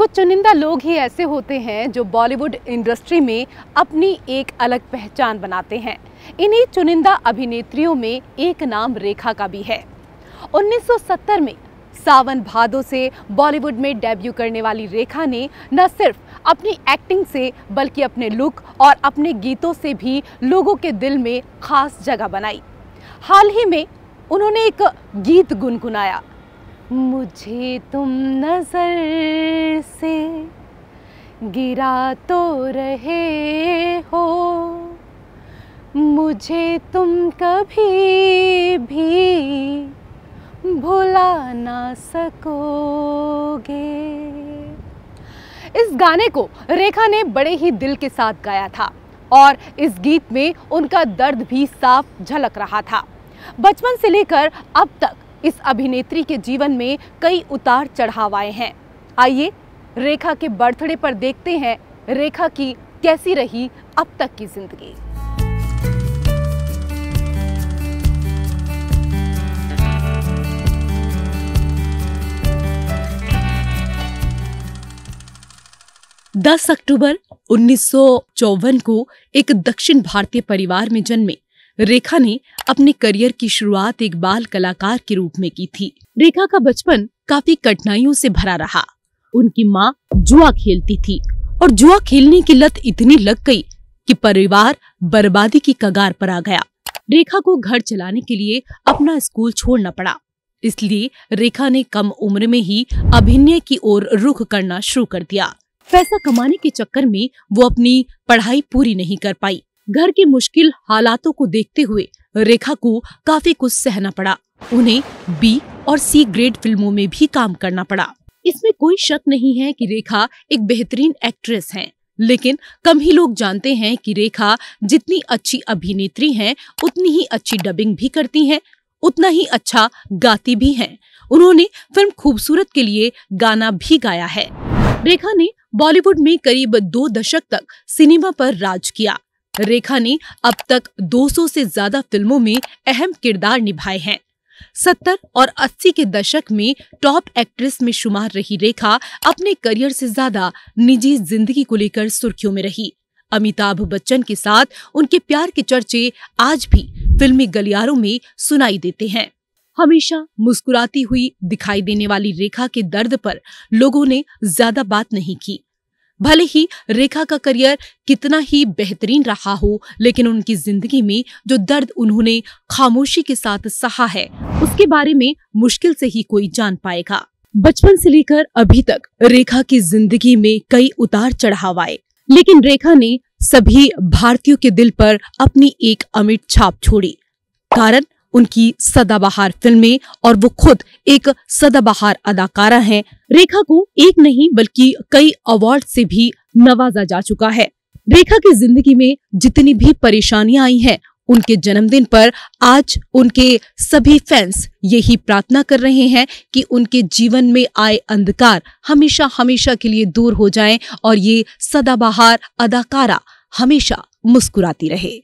कुछ चुनिंदा लोग ही ऐसे होते हैं जो बॉलीवुड इंडस्ट्री में अपनी एक अलग पहचान बनाते हैं। इन्हीं चुनिंदा अभिनेत्रियों में एक नाम रेखा का भी है। 1970 में सावन भादो से बॉलीवुड में डेब्यू करने वाली रेखा ने न सिर्फ अपनी एक्टिंग से बल्कि अपने लुक और अपने गीतों से भी लोगों के दिल में खास जगह बनाई। हाल ही में उन्होंने एक गीत गुनगुनाया, मुझे तुम नजर से गिरा तो रहे हो, मुझे तुम कभी भी भुला ना सकोगे। इस गाने को रेखा ने बड़े ही दिल के साथ गाया था और इस गीत में उनका दर्द भी साफ झलक रहा था। बचपन से लेकर अब तक इस अभिनेत्री के जीवन में कई उतार चढ़ाव आए हैं। आइए रेखा के बर्थडे पर देखते हैं रेखा की कैसी रही अब तक की जिंदगी। दस अक्टूबर 1954 को एक दक्षिण भारतीय परिवार में जन्मे रेखा ने अपने करियर की शुरुआत एक बाल कलाकार के रूप में की थी। रेखा का बचपन काफी कठिनाइयों से भरा रहा। उनकी माँ जुआ खेलती थी और जुआ खेलने की लत इतनी लग गई कि परिवार बर्बादी की कगार पर आ गया। रेखा को घर चलाने के लिए अपना स्कूल छोड़ना पड़ा, इसलिए रेखा ने कम उम्र में ही अभिनय की ओर रुख करना शुरू कर दिया। पैसा कमाने के चक्कर में वो अपनी पढ़ाई पूरी नहीं कर पाई। घर के मुश्किल हालातों को देखते हुए रेखा को काफी कुछ सहना पड़ा। उन्हें बी और सी ग्रेड फिल्मों में भी काम करना पड़ा। इसमें कोई शक नहीं है कि रेखा एक बेहतरीन एक्ट्रेस हैं, लेकिन कम ही लोग जानते हैं कि रेखा जितनी अच्छी अभिनेत्री हैं, उतनी ही अच्छी डबिंग भी करती हैं, उतना ही अच्छा गाती भी हैं। उन्होंने फिल्म खूबसूरत के लिए गाना भी गाया है। रेखा ने बॉलीवुड में करीब 2 दशक तक सिनेमा पर राज किया। रेखा ने अब तक 200 से ज्यादा फिल्मों में अहम किरदार निभाए हैं। 70 और 80 के दशक में टॉप एक्ट्रेस में शुमार रही रेखा अपने करियर से ज्यादा निजी जिंदगी को लेकर सुर्खियों में रही। अमिताभ बच्चन के साथ उनके प्यार के चर्चे आज भी फिल्मी गलियारों में सुनाई देते हैं। हमेशा मुस्कुराती हुई दिखाई देने वाली रेखा के दर्द पर लोगों ने ज्यादा बात नहीं की। भले ही रेखा का करियर कितना ही बेहतरीन रहा हो, लेकिन उनकी जिंदगी में जो दर्द उन्होंने खामोशी के साथ सहा है, उसके बारे में मुश्किल से ही कोई जान पाएगा। बचपन से लेकर अभी तक रेखा की जिंदगी में कई उतार चढ़ाव आए, लेकिन रेखा ने सभी भारतीयों के दिल पर अपनी एक अमिट छाप छोड़ी। कारण उनकी सदाबहार फिल्में और वो खुद एक सदाबहार अदाकारा हैं। रेखा को एक नहीं बल्कि कई अवार्ड से भी नवाजा जा चुका है। रेखा की जिंदगी में जितनी भी परेशानियां आई हैं, उनके जन्मदिन पर आज उनके सभी फैंस यही प्रार्थना कर रहे हैं कि उनके जीवन में आए अंधकार हमेशा हमेशा के लिए दूर हो जाएं और ये सदाबहार अदाकारा हमेशा मुस्कुराती रहे।